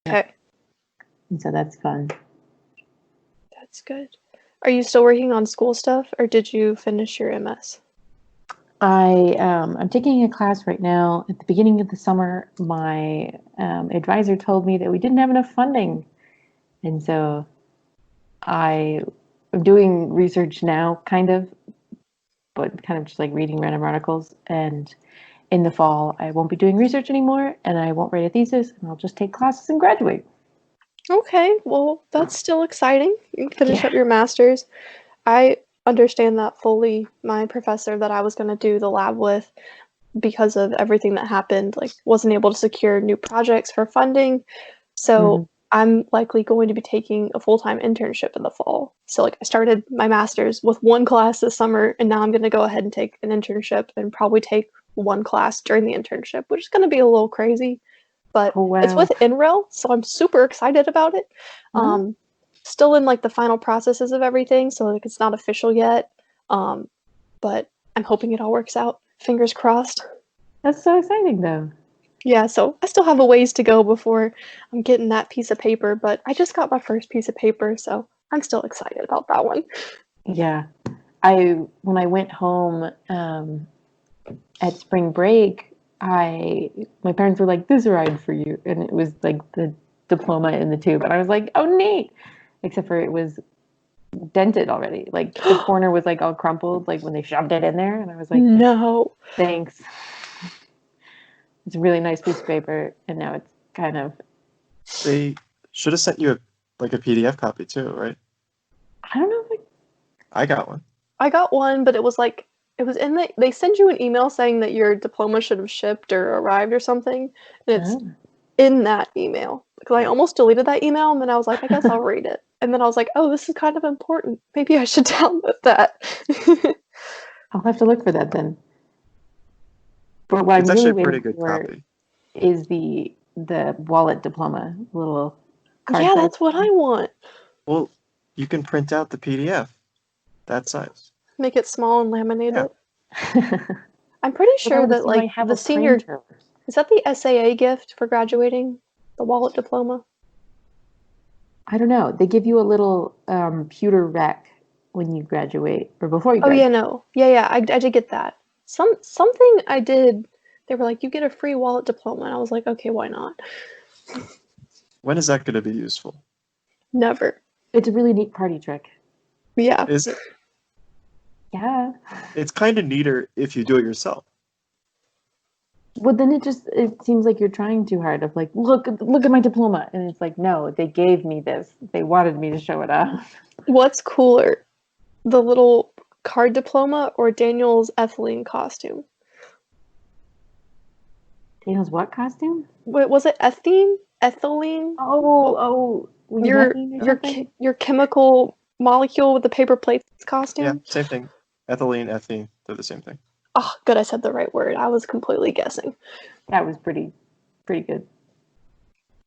Okay. And so that's fun. That's good. Are you still working on school stuff, or did you finish your MS? I'm taking a class right now. At the beginning of the summer, my advisor told me that we didn't have enough funding. And so I'm doing research now, kind of, but kind of just like reading random articles. And in the fall, I won't be doing research anymore, and I won't write a thesis, and I'll just take classes and graduate. Okay, well, that's still exciting. You can finish Yeah. up your master's. I understand that fully. My professor that I was going to do the lab with, because of everything that happened, like wasn't able to secure new projects for funding. So I'm likely going to be taking a full-time internship in the fall. So like I started my master's with one class this summer, and now I'm going to go ahead and take an internship and probably take one class during the internship, which is going to be a little crazy. But Oh, wow. it's with NREL, so I'm super excited about it. Still in like the final processes of everything, so like it's not official yet. But I'm hoping it all works out. Fingers crossed. That's so exciting, though. Yeah, so I still have a ways to go before I'm getting that piece of paper, but I just got my first piece of paper, so I'm still excited about that one. Yeah. When I went home at spring break, my parents were like, "This is a ride for you," and it was like the diploma in the tube, and I was like, "Oh, neat!" Except for it was dented already. Like the corner was like all crumpled, like when they shoved it in there, and I was like, No. "Thanks." It's a really nice piece of paper, and now it's kind of. They should have sent you a PDF copy too, right? I don't know if I got one. I got one, but it was in they send you an email saying that your diploma should have shipped or arrived or something, and it's in that email. Because I almost deleted that email, and then I was like, I guess I'll read it. And then I was like, oh, this is kind of important. Maybe I should download that. I'll have to look for that then. But what It's I'm actually really a pretty waiting good for copy. is the wallet diploma, little card. Yeah, that's what I want. Well, you can print out the PDF that size. Make it small and laminate Yeah. it. I'm pretty sure that like the senior is that the SAA gift for graduating, the wallet diploma. I don't know. They give you a little pewter rack when you graduate or before you graduate. Oh yeah, no, yeah, I did get that. Something I did. They were like, you get a free wallet diploma, and I was like, okay, why not? When is that going to be useful? Never. It's a really neat party trick. Yeah. Is it? Yeah. It's kind of neater if you do it yourself. Well, then it seems like you're trying too hard. Of like, look at my diploma, and it's like, no, they gave me this. They wanted me to show it off. What's cooler, the little card diploma or Daniel's ethylene costume? Daniel's what costume? Wait, was it ethylene? Ethylene? Oh, your chemical molecule with the paper plates costume? Yeah, same thing. Ethylene, they're the same thing. Oh, good, I said the right word. I was completely guessing. That was pretty good.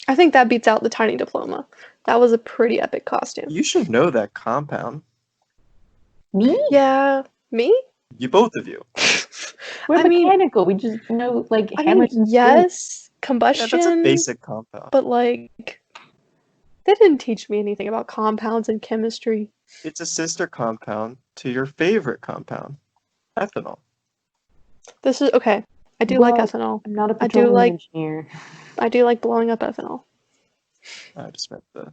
I think that beats out the tiny diploma. That was a pretty epic costume. You should know that compound. Me? Yeah, me? You both of you. We're mechanical. We just know like hammers and yes, combustion. Yeah, that's a basic compound. But like, they didn't teach me anything about compounds and chemistry. It's a sister compound to your favorite compound, ethanol. This is okay. I do like ethanol. I'm not a petroleum engineer. I do like blowing up ethanol. I just meant the.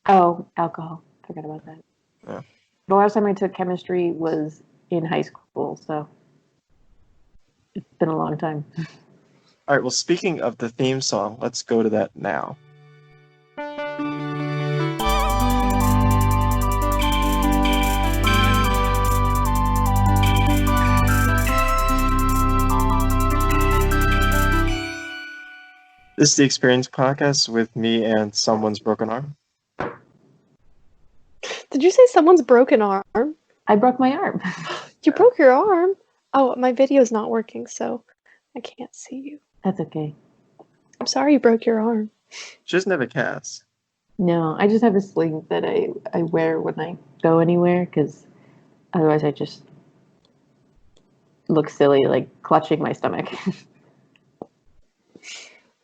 Oh, alcohol. Forgot about that. Yeah. The last time I took chemistry was in high school, so it's been a long time. All right. Well, speaking of the theme song, let's go to that now. This is the Experience Podcast with me and someone's broken arm. Did you say someone's broken arm? I broke my arm. You broke your arm? Oh, my video's not working, so I can't see you. That's okay. I'm sorry you broke your arm. She doesn't have a cast. No, I just have a sling that I wear when I go anywhere, because otherwise I just look silly, like clutching my stomach.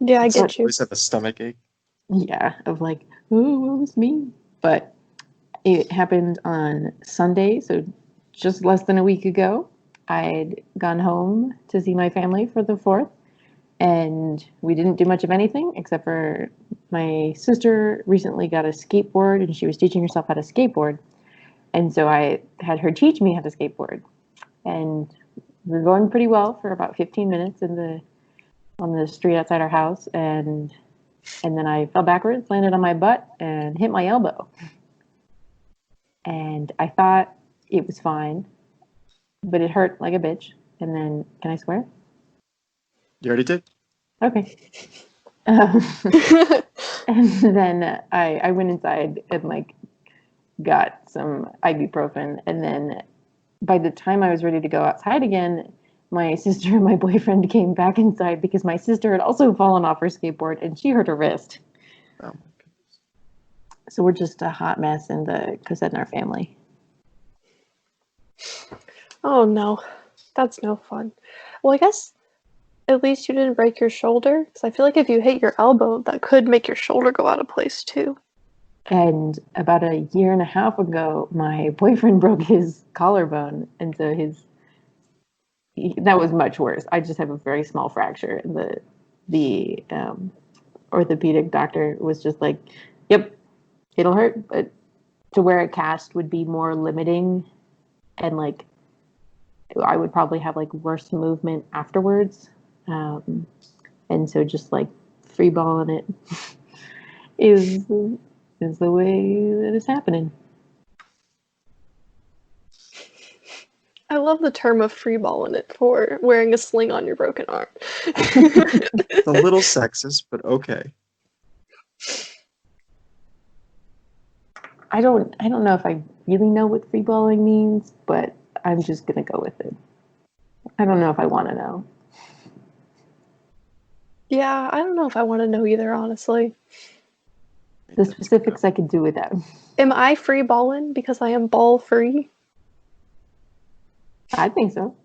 Yeah, I Someone get you. always have a stomach ache. Yeah, of like, oh, what was me? But it happened on Sunday, so just less than a week ago. I'd gone home to see my family for the 4th, and we didn't do much of anything except for my sister recently got a skateboard and she was teaching herself how to skateboard. And so I had her teach me how to skateboard. And we were going pretty well for about 15 minutes on the street outside our house, and then I fell backwards, landed on my butt, and hit my elbow. And I thought it was fine, but it hurt like a bitch. And then, can I swear? You already did? Okay. Um, and then I went inside and like got some ibuprofen. And then by the time I was ready to go outside again, my sister and my boyfriend came back inside because my sister had also fallen off her skateboard and she hurt her wrist. Oh my goodness. So we're just a hot mess in the Cosetnar family. Oh no, that's no fun. Well, I guess at least you didn't break your shoulder, because I feel like if you hit your elbow, that could make your shoulder go out of place too. And about a year and a half ago, my boyfriend broke his collarbone, and so that was much worse. I just have a very small fracture, and the orthopedic doctor was just like, "Yep, it'll hurt, but to wear a cast would be more limiting, and like I would probably have like worse movement afterwards." And so just like freeballing it is the way that it's happening. I love the term of freeballing it for wearing a sling on your broken arm. It's a little sexist, but okay. I don't know if I really know what freeballing means, but I'm just gonna go with it. I don't know if I want to know. Yeah, I don't know if I want to know either, honestly. The specifics I could do without. Am I freeballing because I am ball free? I think so.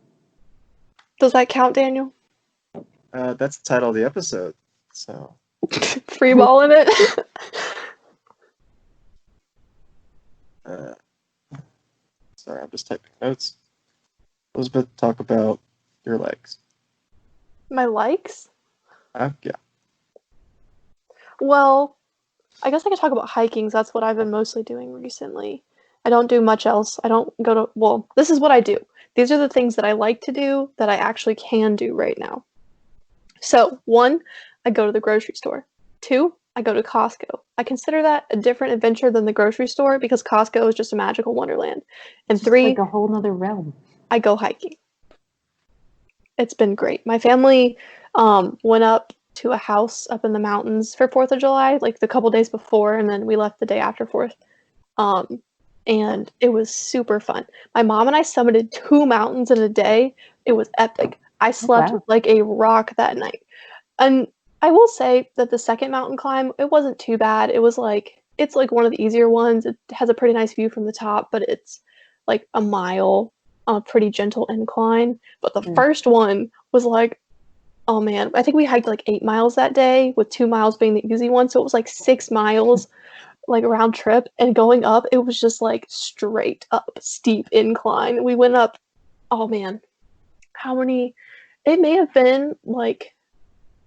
Does that count, Daniel? That's the title of the episode. So Freeballing it? sorry, I'm just typing notes. Elizabeth, talk about your legs. My likes? Yeah. Well, I guess I could talk about hiking. That's what I've been mostly doing recently. I don't do much else. I don't go to, well, this is what I do. These are the things that I like to do that I actually can do right now. So, 1, I go to the grocery store. 2, I go to Costco. I consider that a different adventure than the grocery store because Costco is just a magical wonderland. And It's 3, like a whole nother realm. I go hiking. It's been great. My family went up to a house up in the mountains for 4th of July, like the couple days before, and then we left the day after 4th. And it was super fun. My mom and I summited 2 mountains in a day. It was epic. I slept Wow. like a rock that night. And I will say that the second mountain climb, it wasn't too bad. It's like one of the easier ones. It has a pretty nice view from the top, but it's like a mile on a pretty gentle incline. But the first one was like, oh man, I think we hiked like 8 miles that day, with 2 miles being the easy one. So it was like 6 miles, like round trip. And going up, it was just like straight up steep incline. We went up, oh man, how many? It may have been like,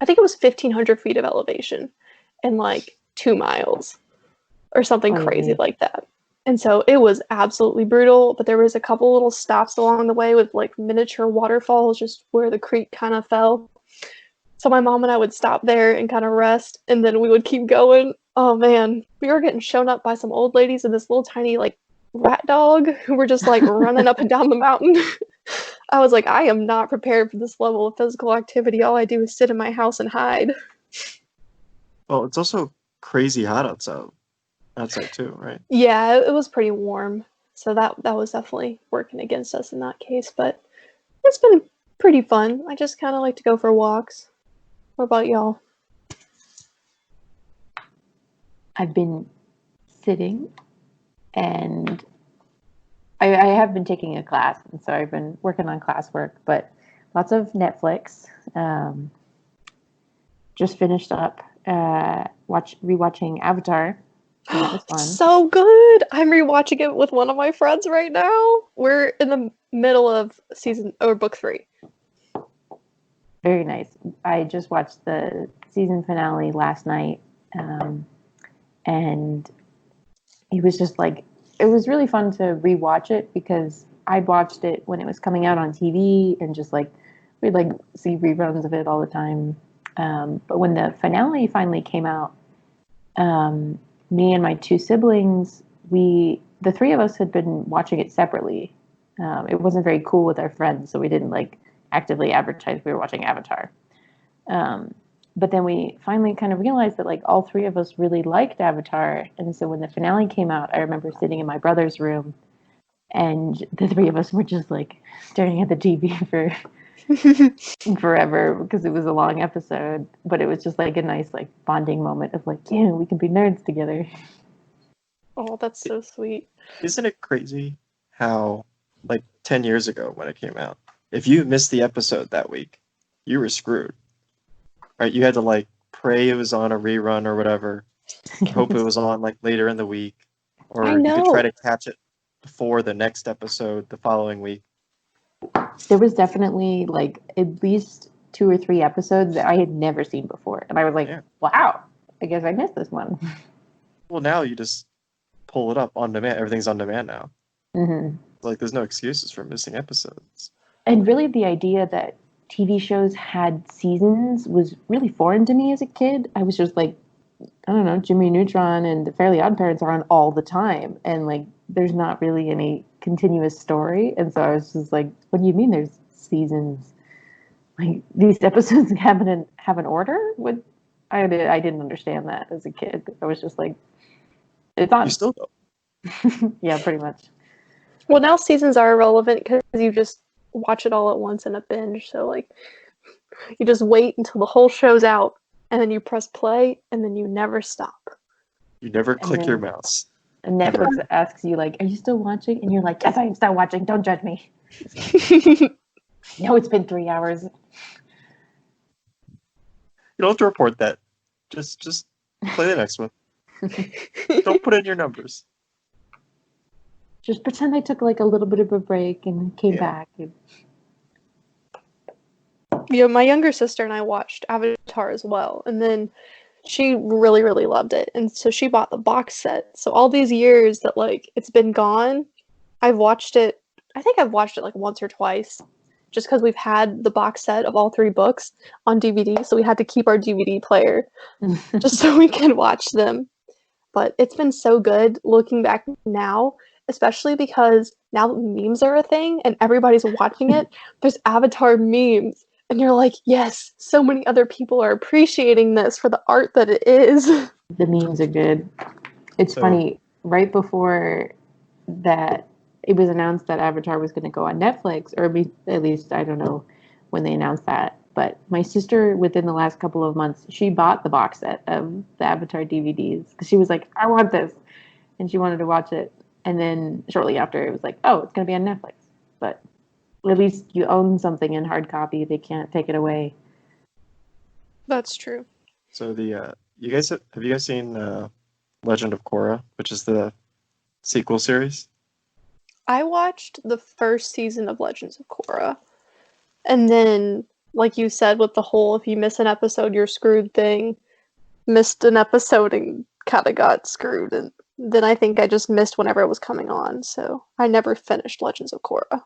I think it was 1,500 feet of elevation and like 2 miles or something crazy like that. And so it was absolutely brutal, but there was a couple little stops along the way with like miniature waterfalls just where the creek kind of fell. So my mom and I would stop there and kind of rest, and then we would keep going. Oh man, we were getting shown up by some old ladies and this little tiny like rat dog who were just like running up and down the mountain. I was like, I am not prepared for this level of physical activity. All I do is sit in my house and hide. Well, it's also crazy hot outside too, right? Yeah, it was pretty warm. So that was definitely working against us in that case, but it's been pretty fun. I just kind of like to go for walks. What about y'all? I've been sitting, and I have been taking a class, and so I've been working on classwork, but lots of Netflix, just finished up rewatching Avatar. And that was fun. So good. I'm rewatching it with one of my friends right now. We're in the middle of book 3. Very nice. I just watched the season finale last night, and it was just like, it was really fun to rewatch it because I watched it when it was coming out on TV, and just like we'd like see reruns of it all the time. But when the finale finally came out, me and my 2 siblings, the 3 of us had been watching it separately. It wasn't very cool with our friends, so we didn't like actively advertise we were watching Avatar. But then we finally kind of realized that like all 3 of us really liked Avatar, and so when the finale came out, I remember sitting in my brother's room, and the 3 of us were just like staring at the TV for forever because it was a long episode, but it was just like a nice like bonding moment of like, yeah, we can be nerds together. Oh, that's so sweet. Isn't it crazy how, like, 10 years ago when it came out, if you missed the episode that week, you were screwed. Right? You had to, like, pray it was on a rerun or whatever, hope it was on, like, later in the week, or I you could try know. to catch it before the next episode the following week. There was definitely like at least 2 or 3 episodes that I had never seen before, and I was like, Yeah. wow, I guess I missed this one. Well, now you just pull it up on demand. Everything's on demand now. Mm-hmm. Like, there's no excuses for missing episodes. And really, the idea that TV shows had seasons was really foreign to me as a kid. I was just like, I don't know, Jimmy Neutron and the Fairly Odd Parents are on all the time, and like, there's not really any continuous story. And so I was just like, what do you mean there's seasons? Like, these episodes have an order? I didn't understand that as a kid. I was just like, it's on. You still don't. Yeah, pretty much. Well, now seasons are irrelevant because you just watch it all at once in a binge. So, like, you just wait until the whole show's out, and then you press play, and then you never stop. You never And click your then- mouse. And Netflix asks you, like, are you still watching? And you're like, yes, I am still watching. Don't judge me. No, it's been 3 hours. You don't have to report that. Just play the next one. Don't put in your numbers. Just pretend I took like a little bit of a break and came back. Yeah, my younger sister and I watched Avatar as well, and then she really, really loved it, and so she bought the box set. So all these years that like it's been gone, I've watched it. I think I've watched it like once or twice, just because we've had the box set of all 3 books on DVD, so we had to keep our DVD player just so we could watch them. But it's been so good looking back now, especially because now that memes are a thing and everybody's watching it, there's Avatar memes. And you're like, yes, so many other people are appreciating this for the art that it is. The memes are good. It's So- funny, right before that, it was announced that Avatar was going to go on Netflix, or at least I don't know when they announced that. But my sister, within the last couple of months, she bought the box set of the Avatar DVDs because she was like, I want this. And she wanted to watch it. And then shortly after, it was like, oh, it's going to be on Netflix. But at least you own something in hard copy. They can't take it away. That's true. So have you guys seen Legend of Korra, which is the sequel series? I watched the first season of Legends of Korra. And then, like you said, with the whole if you miss an episode, you're screwed thing, missed an episode and kind of got screwed. And then I think I just missed whenever it was coming on. So I never finished Legends of Korra.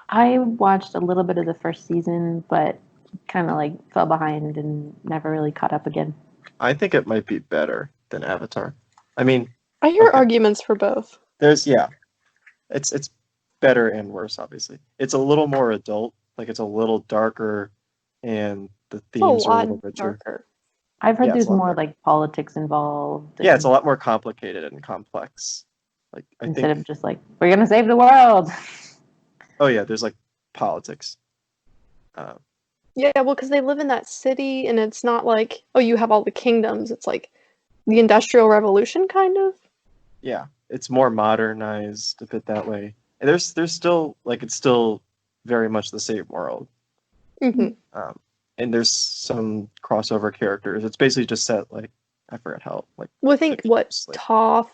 I watched a little bit of the first season, but kind of like fell behind and never really caught up again. I think it might be better than Avatar. I mean, I hear Okay. arguments for both. it's better and worse. Obviously, it's a little more adult. Like, it's a little darker, and the It's a themes are a lot little richer. darker. I've heard Yeah, it's there's a lot more better. like politics involved. Yeah, it's a lot more complicated and complex. Like, I instead think. of just like, we're going to save the world. Oh yeah, there's like politics. Yeah, well, because they live in that city, and it's not like, oh, you have all the kingdoms. It's like the Industrial Revolution, kind of. Yeah, it's more modernized a bit that way. And there's still, like, it's still very much the same world. Mm-hmm. and there's some crossover characters. It's basically just set like I forgot how like. Well, I think 50 what years, like- Toph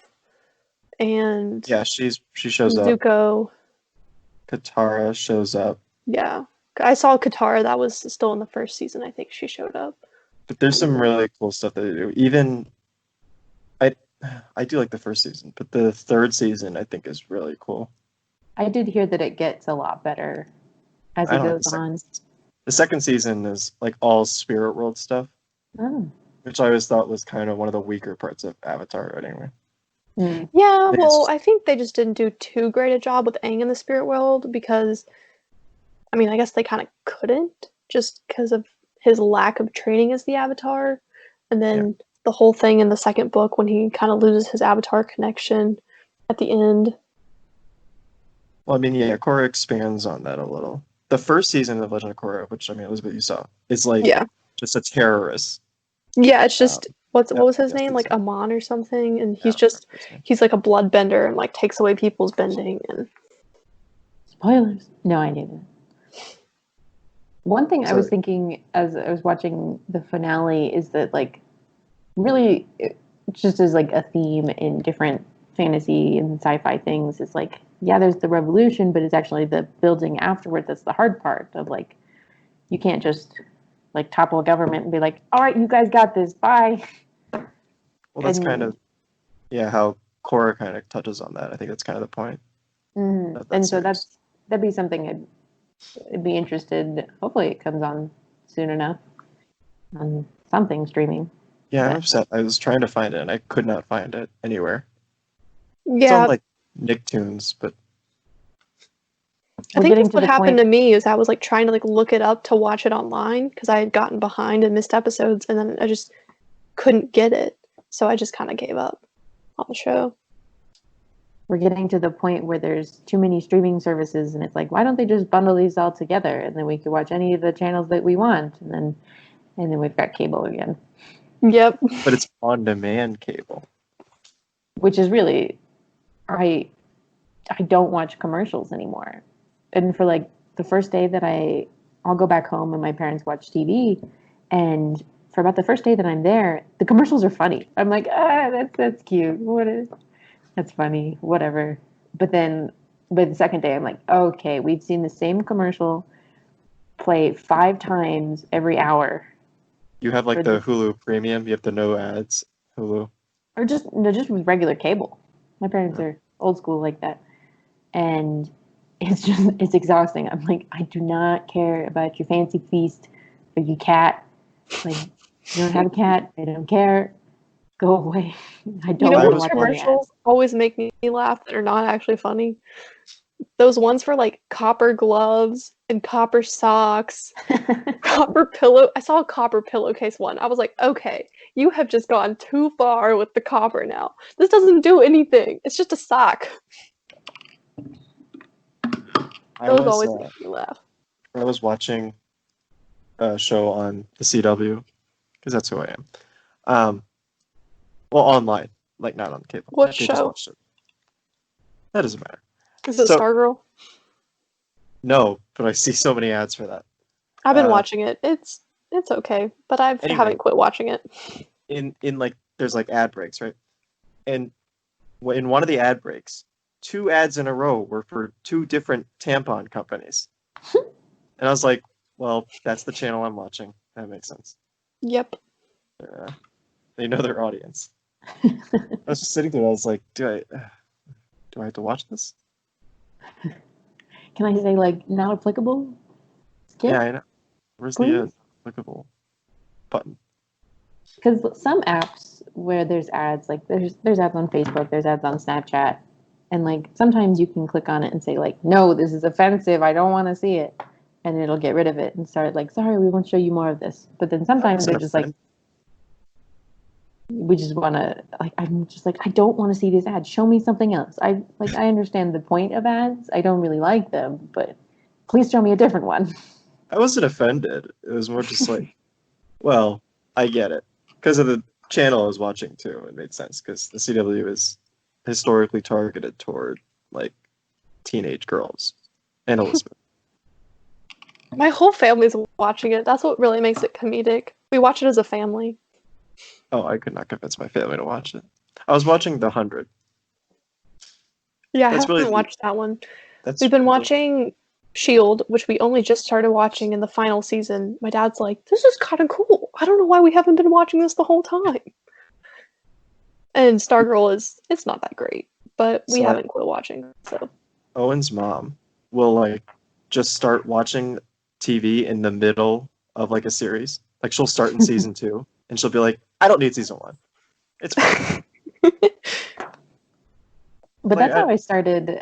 and Yeah, she shows up. Zuko. Katara shows up. Yeah, I saw Katara. That was still in the first season. I think she showed up. But there's some really cool stuff that they do. Even I do like the first season, but the third season I think is really cool. I did hear that it gets a lot better as I it don't like goes on. The second season is like all spirit world stuff, Oh. which I always thought was kind of one of the weaker parts of Avatar anyway. Mm. Yeah, It's well, just- I think they just didn't do too great a job with Aang in the spirit world because, I mean, I guess they kind of couldn't just because of his lack of training as the Avatar, and then the whole thing in the second book when he kind of loses his Avatar connection at the end. Well, I mean, yeah, Korra expands on that a little. The first season of Legend of Korra, which I mean, Elizabeth, you saw, is like Yeah, just a terrorist. yeah, it's just what was his yes, name, like exactly. Amon or something, and I he's don't just remember his name. he's like a bloodbender and like takes away people's bending and Spoilers. No, I knew that. One thing I was Sorry. thinking as I was watching the finale is that, like, really, just as like a theme in different fantasy and sci-fi things, is like, yeah, there's the revolution, but it's actually the building afterward that's the hard part of, like, you can't just like topple a government and be like, all right, you guys got this, bye. Well, that's And- kind of how Korra kind of touches on that. I think that's kind of the point. Mhm. Of that And so series. that'd be something I'd be interested. Hopefully, it comes on soon enough on something streaming. Yeah, I'm But- upset. I was trying to find it and I could not find it anywhere. It's yeah. on like Nicktoons, but I We're think getting that's to what the happened point- to me is I was like trying to like look it up to watch it online because I had gotten behind and missed episodes, and then I just couldn't get it, so I just kind of gave up on the show. We're getting to the point where there's too many streaming services, and it's like, why don't they just bundle these all together, and then we could watch any of the channels that we want, and then we've got cable again, Yep. it's on-demand cable. which is really, I don't watch commercials anymore. And for like the first day that I'll go back home and my parents watch TV, and for about the first day that I'm there, the commercials are funny. I'm like, that's cute. That's funny, whatever. But the second day, I'm like, okay, we've seen the same commercial play 5 times every hour, You have like For the the- Hulu Premium. You have the no ads Hulu. or just with regular cable. My parents are old school like that, and it's exhausting. I'm like, I do not care about your fancy feast or your cat. Like, you don't have a cat. I don't care. Go away. I You don't know I want to which was watch any ads. commercials always make me laugh that are not actually funny? Those ones for like copper gloves and copper socks, copper pillow. I saw a copper pillowcase one. I was like, okay, you have just gone too far with the copper now. This doesn't do anything. It's just a sock. I Those was always make me laugh. I was watching a show on the CW because that's who I am. Well, online, like not on cable. What They just show? watched it. That doesn't matter. Is it So- Stargirl? No, but I see so many ads for that. I've been uh, watching it. It's okay, but I Anyway. haven't quit watching it. In like there's like ad breaks, right? And in one of the ad breaks, 2 ads in a row were for 2 different tampon companies. And I was like, well, that's the channel I'm watching. That makes sense. Yep. They know their audience. I was just sitting there. I was like, do I have to watch this? Can I say, like, not applicable? Skip? Yeah, I know. Where's Please? the applicable button? Because some apps where there's ads, like there's ads on Facebook, there's ads on Snapchat, and like sometimes you can click on it and say like, no, this is offensive, I don't want to see it, and it'll get rid of it and start like, sorry, we won't show you more of this. But then sometimes they're just like, we just want to, like, I'm just like, I don't want to see this ad. Show me something else. I understand the point of ads. I don't really like them, but please show me a different one. I wasn't offended. It was more just like, well, I get it. Because of the channel I was watching too, it made sense. Because the CW is historically targeted toward like teenage girls and Elizabeth. My whole family's watching it. That's what really makes it comedic. We watch it as a family. Oh, I could not convince my family to watch it. I was watching The 100. Yeah, I That's haven't really watched that one. That's We've been really- watching Shield, which we only just started watching in the final season. My dad's like, this is kind of cool. I don't know why we haven't been watching this the whole time. And Stargirl it's not that great, but we So haven't quit watching. So Owen's mom will like just start watching TV in the middle of like a series. Like she'll start in season 2 and she'll be like, I don't need season 1. It's fine. But Like, that's how I started,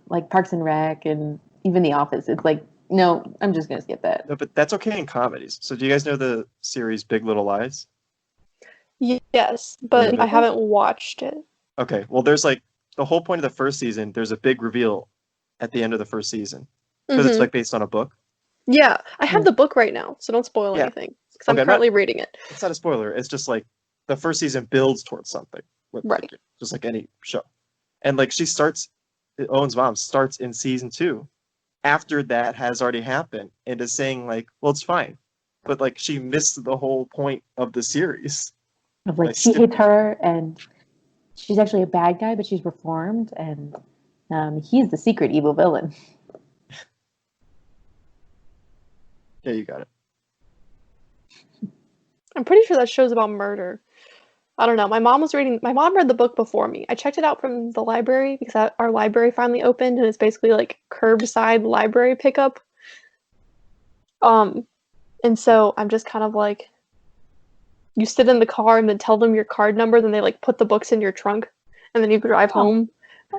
like Parks and Rec and even The Office. It's like, no, I'm just gonna skip that. No, but that's okay in comedies. So do you guys know the series Big Little Lies? yes, but I Elizabeth? haven't watched it. Okay, well there's like the whole point of the first season, there's a big reveal at the end of the first season. Because it's Mhm. like based on a book. Yeah, I have the book right now, so don't spoil Yeah. anything. Because I'm Okay, currently reading it. It's not a spoiler, it's just like the first season builds towards something. Right. Just like any show. And like Owen's mom starts in season 2 after that has already happened and is saying like, well, it's fine. But like she missed the whole point of the series. Of like, Like, he hit her, and she's actually a bad guy, but she's reformed, and he's the secret evil villain. Yeah, you got it. I'm pretty sure that show's about murder. I don't know. My mom read the book before me. I checked it out from the library because our library finally opened and it's basically like curbside library pickup. And so I'm just kind of like, you sit in the car and then tell them your card number, then they like put the books in your trunk and then you drive home,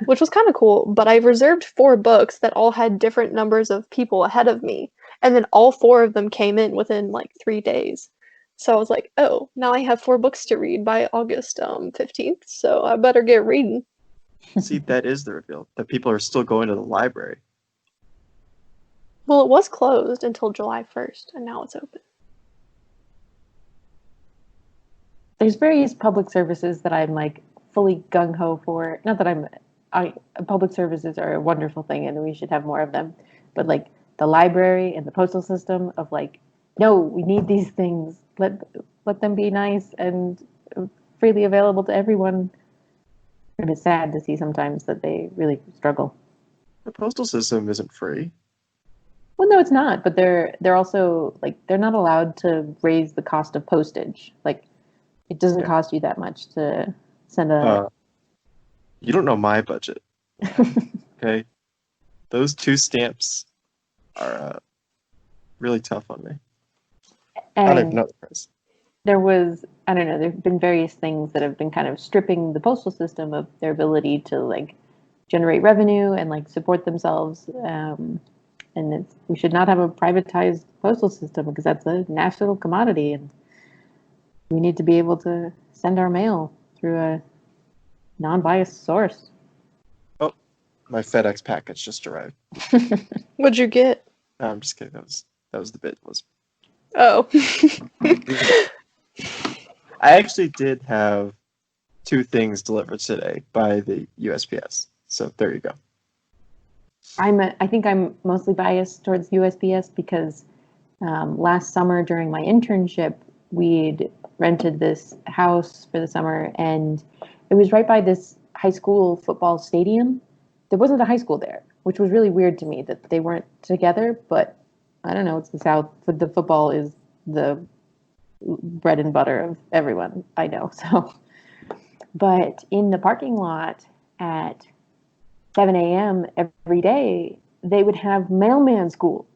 which was kind of cool. But I reserved 4 books that all had different numbers of people ahead of me. And then all 4 of them came in within like 3 days. So I was like, oh, now I have 4 books to read by August 15th, so I better get reading. See, that is the reveal. That people are still going to the library. Well, it was closed until July 1st, and now it's open. There's various public services that I'm like fully gung-ho for. Not that public services are a wonderful thing and we should have more of them, but like the library and the postal system of like, no, we need these things. Let them be nice and freely available to everyone. And it's sad to see sometimes that they really struggle. The postal system isn't free. Well, no, it's not. But they're also like, they're not allowed to raise the cost of postage. Like, it doesn't cost you that much to send a. You don't know my budget. Okay, those 2 stamps are really tough on me. I don't even know the price. There was, I don't know, there have been various things that have been kind of stripping the postal system of their ability to like generate revenue and like support themselves. And we should not have a privatized postal system because that's a national commodity, and we need to be able to send our mail through a non-biased source. Oh, my FedEx package just arrived. What'd you get? No, I'm just kidding. That was the bit. Oh. I actually did have 2 things delivered today by the USPS. So there you go. I think I'm mostly biased towards USPS because last summer during my internship, we'd rented this house for the summer, and it was right by this high school football stadium. There wasn't a high school there, which was really weird to me that they weren't together, but I don't know, it's the South. The football is the bread and butter of everyone I know. So, but in the parking lot at 7 a.m. every day, they would have mailman school,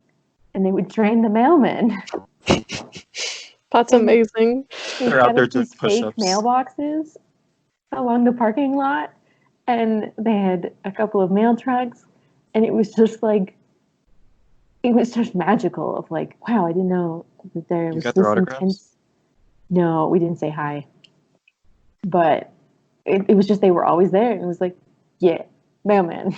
and they would train the mailmen. That's amazing. They're out there doing these fake push-ups. mailboxes along the parking lot, and they had a couple of mail trucks, and it was just like, it was just magical of like, wow, I didn't know that there was got their this autographs? intense. No, we didn't say hi, but it was just, they were always there, and it was like, yeah, mailman.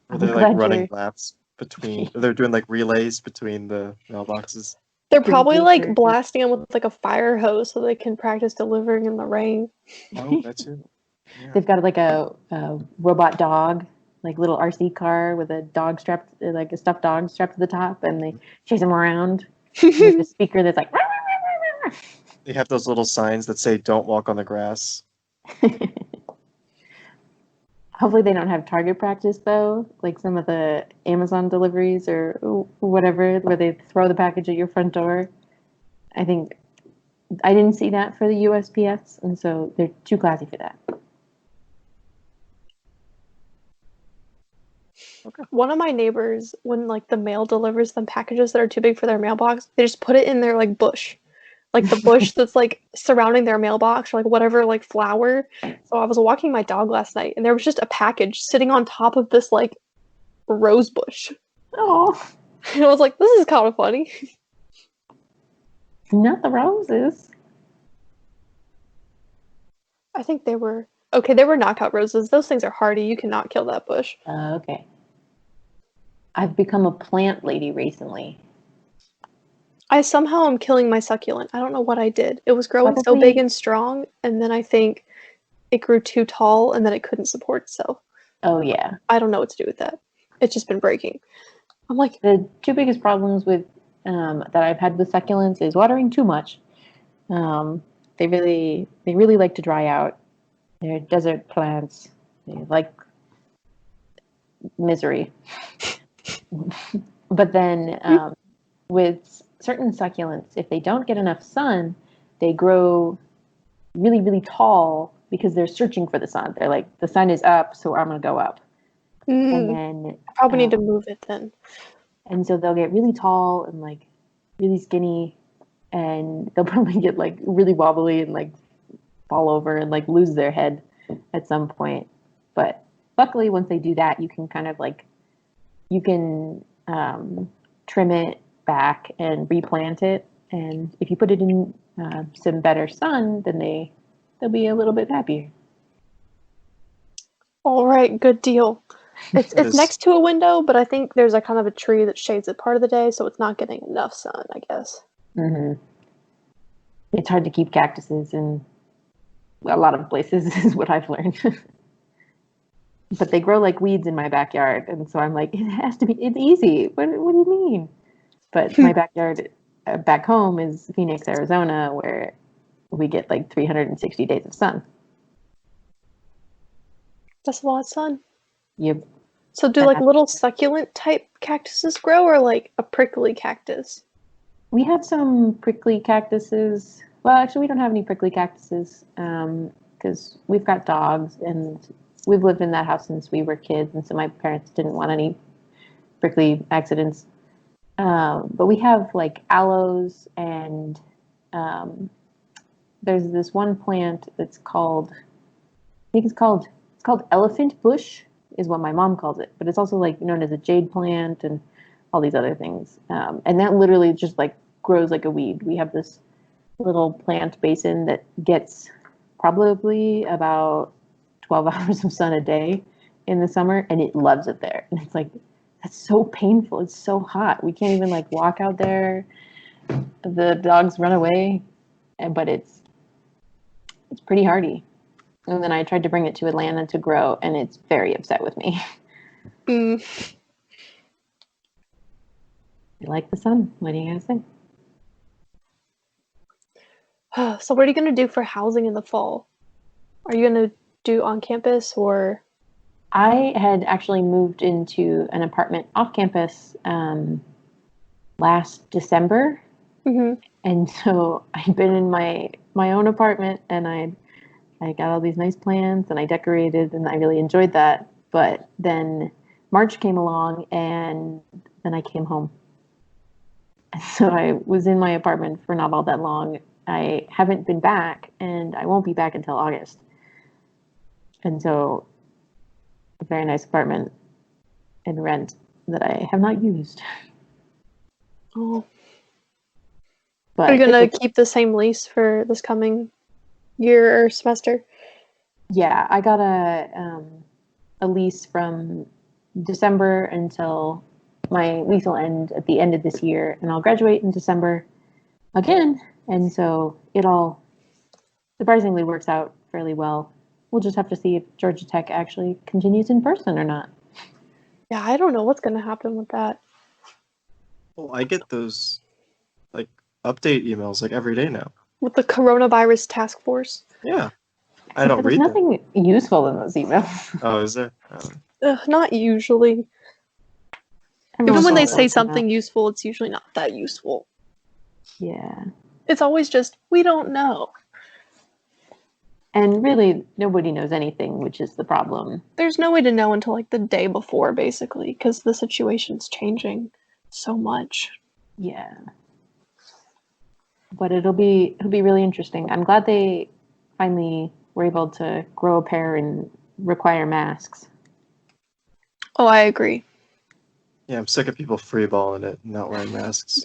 Are they like running laps between? They're doing like relays between the mailboxes. They're probably like Sure. blasting them with like a fire hose so they can practice delivering in the rain. Oh, that's it. Yeah. They've got like a robot dog like little RC car with a dog strapped, like a stuffed dog strapped to the top, and they chase him around. There's a speaker that's like. They have those little signs that say "Don't walk on the grass." Hopefully they don't have target practice though, like some of the Amazon deliveries or whatever, where they throw the package at your front door. I think I didn't see that for the USPS, and so they're too classy for that. Okay. One of my neighbors, when like the mail delivers them packages that are too big for their mailbox, they just put it in their like bush. Like the bush that's like surrounding their mailbox or like whatever like flower. So I was walking my dog last night and there was just a package sitting on top of this like rose bush. Oh, And I was like, this is kind of funny. not the roses. I think they were okay, they were knockout roses. Those things are hardy. You cannot kill that bush. Okay. I've become a plant lady recently. I somehow am killing my succulent. I don't know what I did. It was growing so Probably- big and strong, and then I think it grew too tall and then it couldn't support itself. Oh yeah. I don't know what to do with that. It's just been breaking. I'm like, The two biggest problems with that I've had with succulents is watering too much. They really like to dry out. They're desert plants. They like misery. But then with certain succulents, if they don't get enough sun, they grow really, really tall because they're searching for the sun. They're like, the sun is up, so I'm going to go up. And then I probably need to move it then. and so they'll get really tall and like really skinny, and they'll probably get like really wobbly and like fall over and like lose their head at some point. But luckily, once they do that, you can kind of like you can trim it back and replant it. And if you put it in some better sun, then they'll be a little bit happier. All right, good deal. It's That is- next to a window, but I think there's a kind of a tree that shades it part of the day, so it's not getting enough sun, I guess. Mm-hmm. It's hard to keep cactuses in a lot of places, is what I've learned. But they grow like weeds in my backyard, and so I'm like, it has to be. It's easy. What do you mean? But my backyard back home is Phoenix, Arizona, where we get like 360 days of sun. That's a lot of sun. Yep. So do like little succulent type cactuses grow or like a prickly cactus? We have some prickly cactuses. Well, actually, we don't have any prickly cactuses because we've got dogs and we've lived in that house since we were kids, and so my parents didn't want any prickly accidents. But we have like aloes, and there's this one plant that's called, I think it's called elephant bush, is what my mom calls it, but it's also like known as a jade plant and all these other things. And that literally just like grows like a weed. We have this little plant basin that gets probably about 12 hours of sun a day in the summer, and it loves it there. And it's like, that's so painful. It's so hot. We can't even like walk out there. The dogs run away, but it's pretty hardy. And then I tried to bring it to Atlanta to grow, and it's very upset with me. Mm. I like the sun. What do you guys think? So what are you going to do for housing in the fall? Are you going to do on campus or? I had actually moved into an apartment off campus last December. Mm-hmm. And so I've been in my own apartment, and I got all these nice plants, and I decorated, and I really enjoyed that. But then March came along, and then I came home. And so I was in my apartment for not all that long. I haven't been back, and I won't be back until August. And so a very nice apartment and rent that I have not used. Oh. But Are you going to keep the same lease for this coming year or semester? yeah, I got a lease from December until my lease will end at the end of this year, and I'll graduate in December again. And so it all surprisingly works out fairly well. We'll just have to see if Georgia Tech actually continues in person or not. Yeah, I don't know what's going to happen with that. Well, I get those like update emails like every day now. With the coronavirus task force. Yeah, I don't There's read them. nothing useful in those emails. Oh, is there? Not usually. Even Everyone when they just say opens them up. something useful, it's usually not that useful. Yeah. It's always just, we don't know. And really, nobody knows anything, which is the problem. There's no way to know until like the day before, basically, because the situation's changing so much. Yeah. But it'll be really interesting. I'm glad they finally were able to grow a pair and require masks. Oh, I agree. Yeah, I'm sick of people freeballing it and not wearing masks.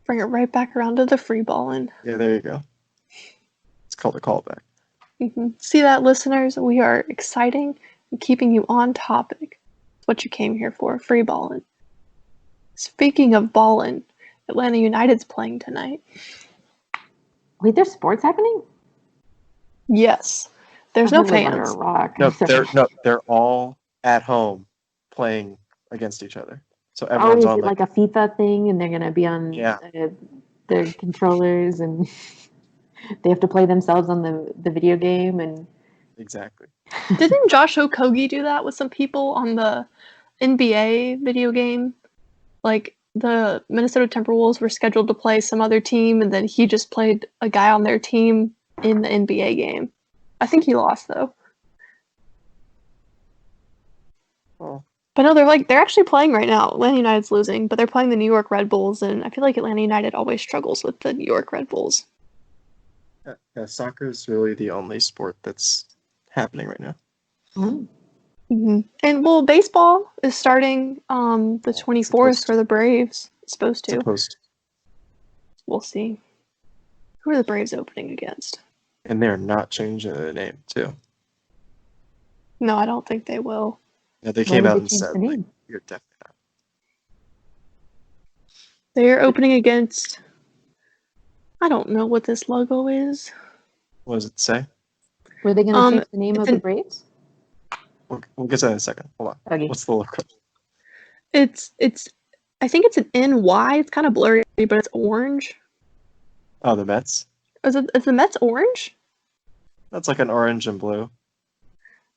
Bring it right back around to the freeballing. Yeah, there you go. It's called a callback. See that, listeners? We are exciting and keeping you on topic. It's what you came here for, freeballing. Speaking of ballin', Atlanta United's playing tonight. Wait, there's sports happening? Yes. There's no I live under a fans. rock. They're all at home playing against each other. So Oh, everyone's is on it like a FIFA thing and they're going to be on Yeah. their controllers and they have to play themselves on the video game? And exactly. Didn't Josh Okogie do that with some people on the NBA video game? Like, the Minnesota Timberwolves were scheduled to play some other team, and then he just played a guy on their team in the NBA game. I think he lost, though. Well, But no, they're actually playing right now. Atlanta United's losing, but they're playing the New York Red Bulls, and I feel like Atlanta United always struggles with the New York Red Bulls. soccer is really the only sport that's happening right now. And well, baseball is starting the 24th for the Braves. It's supposed to. Supposed. We'll see. Who are the Braves opening against? And they're not changing the name too. No, I don't think they will. Yeah, they why came would out they and change said the like, name? you're definitely not. They're opening against. I don't know what this logo is. What does it say? Were they going to change the name it's of the an- Braves? We'll get to that in a second. Hold on. Okay. What's the logo? It's. I think it's an NY. It's kind of blurry, but it's orange. Oh, the Mets. Is the Mets orange? That's like an orange and blue.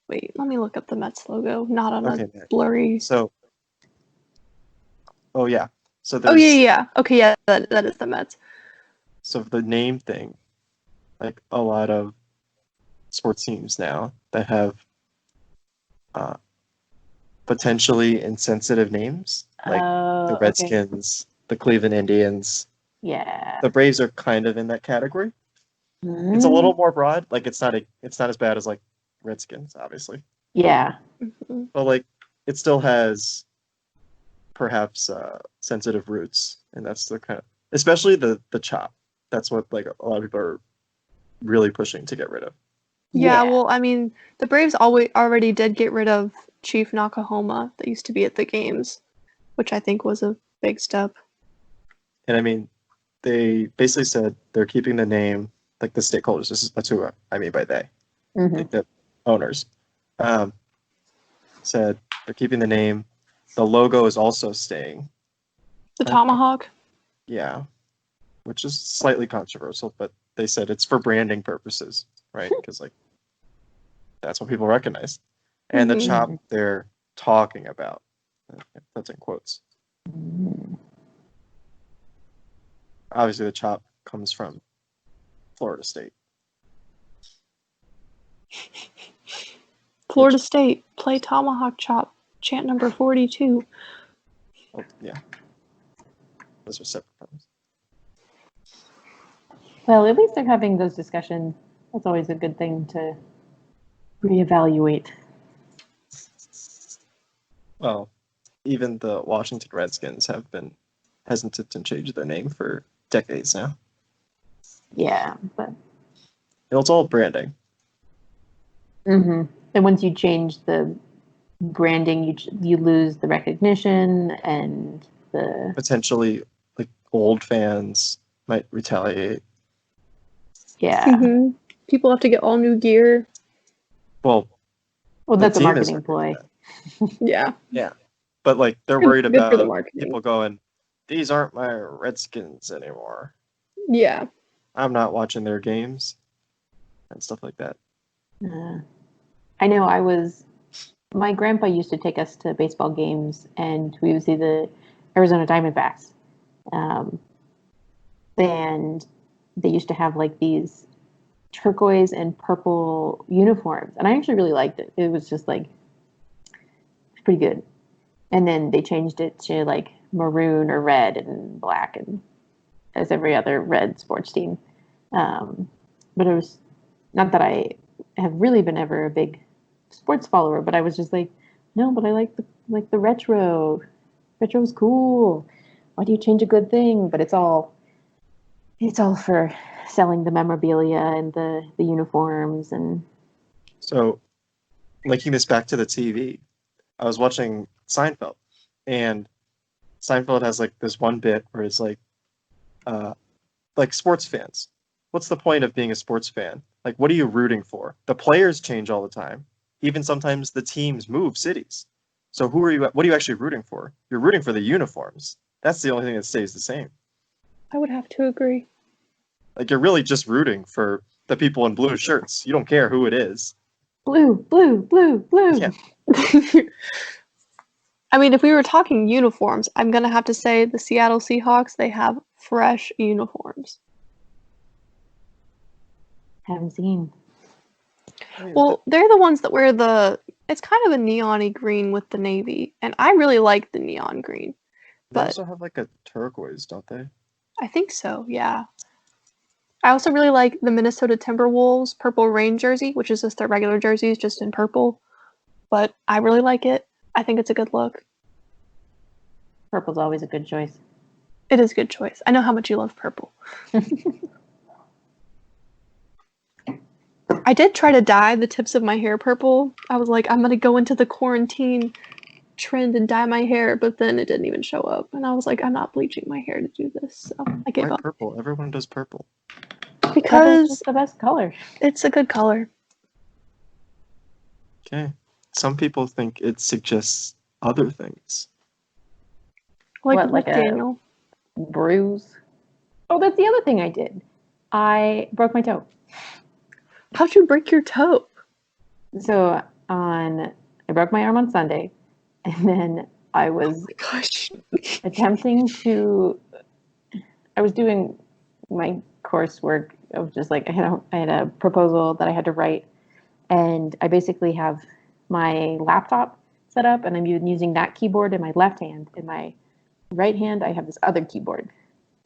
Wait, let me look up the Mets logo. Not on Okay, a blurry. So, oh yeah. So Oh there's yeah. Okay, yeah, that is the Mets. so the name thing, like a lot of sports teams now that have potentially insensitive names, like the Okay. Redskins, the Cleveland Indians. Yeah. The Braves are kind of in that category. It's a little more broad. Like it's not as bad as like Redskins, obviously. Yeah. But like it still has perhaps sensitive roots, and that's the kind of, especially the chop. That's what like a lot of people are really pushing to get rid of. Yeah, well, I mean, the Braves already did get rid of Chief Nakahoma that used to be at the games, which I think was a big step. And I mean, they basically said they're keeping the name, like the stakeholders. That's who I mean by they, like the owners. Said they're keeping the name. The logo is also staying. The tomahawk? Yeah, which is slightly controversial, but they said it's for branding purposes, right? Because like that's what people recognize. And the chop they're talking about, that's in quotes. Obviously, the chop comes from Florida State. Florida State, play tomahawk chop, chant number 42. Oh, yeah. Those are separate problems. Well, at least they're having those discussions. That's always a good thing to reevaluate. Well, even the Washington Redskins have been hesitant to change their name for decades now. Yeah, but It's all branding. and once you change the branding, you lose the recognition and the Potentially, like old fans might retaliate. yeah. People have to get all new gear. Well, Well, The that's a team is marketing ploy. Yeah. Yeah. But like they're worried Good for the about marketing. people going, these aren't my Redskins anymore. Yeah. I'm not watching their games and stuff like that. I know my grandpa used to take us to baseball games, and we would see the Arizona Diamondbacks. And they used to have like these turquoise and purple uniforms, and I actually really liked it. It was just like pretty good. And then they changed it to like maroon or red and black, and as every other red sports team. But it was not that I have really been ever a big sports follower, but I was just like, no, but I like the retro. Retro's cool. Why do you change a good thing? But it's all for selling the memorabilia and the uniforms and. So, linking this back to the TV, I was watching Seinfeld, and Seinfeld has like this one bit where it's like sports fans. What's the point of being a sports fan? Like, what are you rooting for? The players change all the time. Even sometimes the teams move cities. So what are you actually rooting for? You're rooting for the uniforms. That's the only thing that stays the same. I would have to agree. Like, you're really just rooting for the people in blue shirts. You don't care who it is. Blue, blue, blue, blue. Yeah. I mean, if we were talking uniforms, I'm going to have to say the Seattle Seahawks, they have fresh uniforms. Haven't seen. Well, they're the ones that wear it's kind of a neon-y green with the navy, and I really like the neon green. They But also have like a turquoise, don't they? I think so, yeah. I also really like the Minnesota Timberwolves Purple Rain jersey, which is just their regular jerseys, just in purple. But I really like it. I think it's a good look. Purple's always a good choice. It is a good choice. I know how much you love purple. I did try to dye the tips of my hair purple. I was like, I'm going to go into the quarantine trend and dye my hair, but then it didn't even show up. And I was like, I'm not bleaching my hair to do this. So I gave Why up. purple? Everyone does purple. Because it's the best color. It's a good color. Okay. Some people think it suggests other things. Like What, Daniel? A bruise? Oh, that's the other thing I did. I broke my toe. How'd you break your toe? So I broke my arm on Sunday, and then I was Gosh. I was doing my coursework of just like I had a proposal that I had to write, and I basically have my laptop set up, and I'm using that keyboard in my left hand. In my right hand, I have this other keyboard,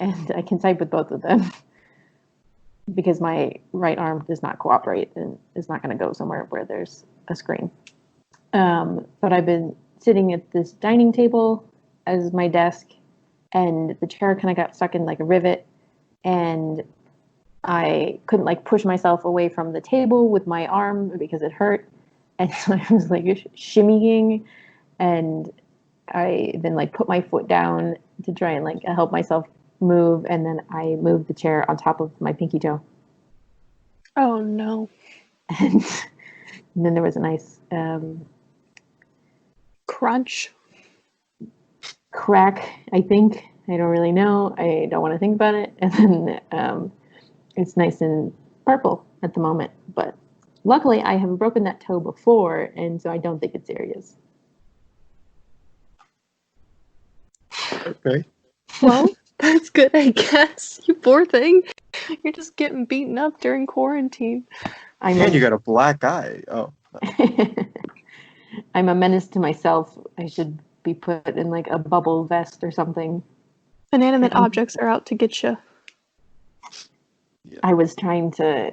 and I can type with both of them because my right arm does not cooperate and is not going to go somewhere where there's a screen. But I've been sitting at this dining table as my desk, and the chair kind of got stuck in like a rivet, and I couldn't like push myself away from the table with my arm because it hurt. And so I was like shimmying, and I then like put my foot down to try and like help myself move, and then I moved the chair on top of my pinky toe. Oh no. And then there was a nice Crunch. crack, I think. I don't really know. I don't want to think about it. And then it's nice and purple at the moment. But luckily, I have broken that toe before, and so I don't think it's serious. Okay. Well, that's good, I guess. You poor thing. You're just getting beaten up during quarantine. And you got a black eye. Oh. I'm a menace to myself. I should be put in like a bubble vest or something. Inanimate objects are out to get you. Yeah. I was trying to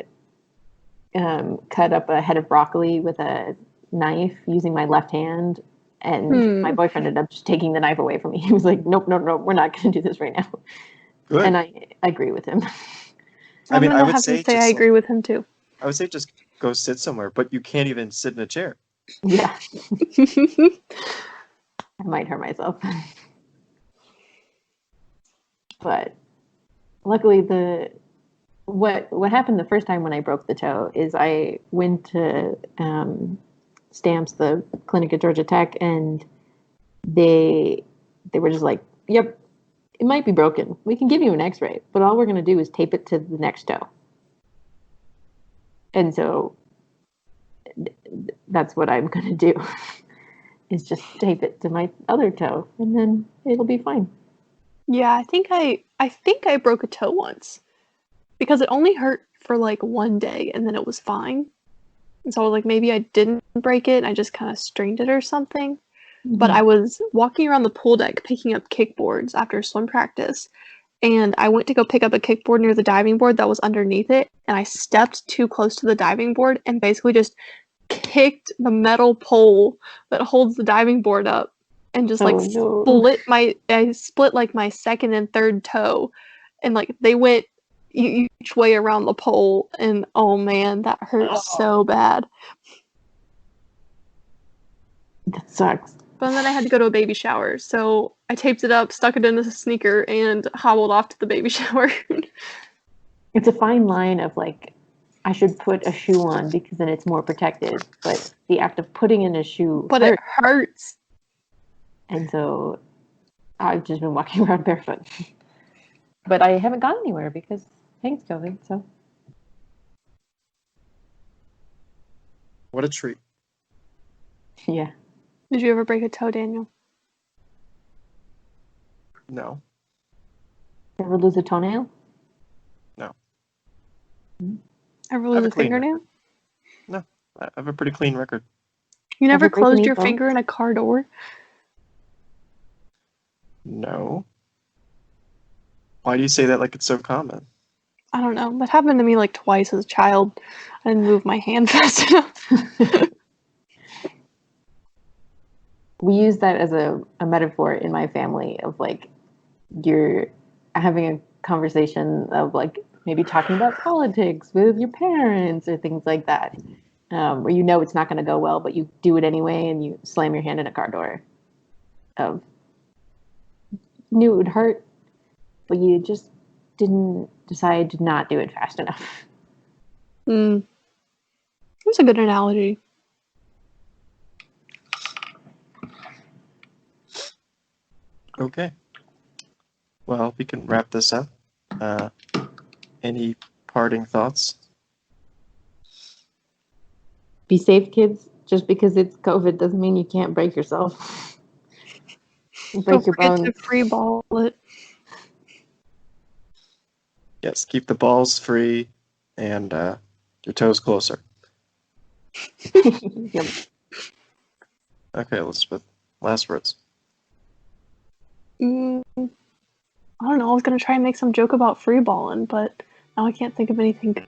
cut up a head of broccoli with a knife using my left hand, and my boyfriend ended up just taking the knife away from me. He was like, nope, we're not going to do this right now. Good. And I agree with him. I would have to say I agree with him too. I would say just go sit somewhere, but you can't even sit in a chair. Yeah. I might hurt myself. But luckily what happened the first time when I broke the toe is I went to stamps, the clinic at Georgia Tech, and they were just like, "Yep, it might be broken. We can give you an X-ray, but all we're going to do is tape it to the next toe." And so that's what I'm going to do, is just tape it to my other toe, and then it'll be fine. Yeah, I think I broke a toe once because it only hurt for like one day and then it was fine. And so I was like, maybe I didn't break it. I just kind of strained it or something. But I was walking around the pool deck picking up kickboards after swim practice. And I went to go pick up a kickboard near the diving board that was underneath it. And I stepped too close to the diving board and basically just kicked the metal pole that holds the diving board up and just like split like my second and third toe. And like they went each way around the pole. And oh man, that hurt so bad. That sucks. But then I had to go to a baby shower, so I taped it up, stuck it in a sneaker, and hobbled off to the baby shower. It's a fine line of like, I should put a shoe on because then it's more protected, but the act of putting in a shoe But it hurts. And so I've just been walking around barefoot. But I haven't gone anywhere because thanks, COVID, so. What a treat. Yeah. Did you ever break a toe, Daniel? No. Ever lose a toenail? No. Ever lose a fingernail? No. I have a pretty clean record. You never Ever break closed any your bones? finger in a car door? No. Why do you say that like it's so common? I don't know. That happened to me like twice as a child. I didn't move my hand fast enough. We use that as a metaphor in my family of like, you're having a conversation of like maybe talking about politics with your parents or things like that, where you know it's not going to go well, but you do it anyway and you slam your hand in a car door. You knew it would hurt, but you just didn't decide to not do it fast enough. That's a good analogy. Okay. Well, we can wrap this up. Any parting thoughts? Be safe, kids. Just because it's COVID doesn't mean you can't break yourself. Break your bones. Don't forget to freeball it. Yes, keep the balls free and your toes closer. Yep. Okay, Elizabeth. Last words. I don't know. I was going to try and make some joke about freeballing, but now I can't think of anything good.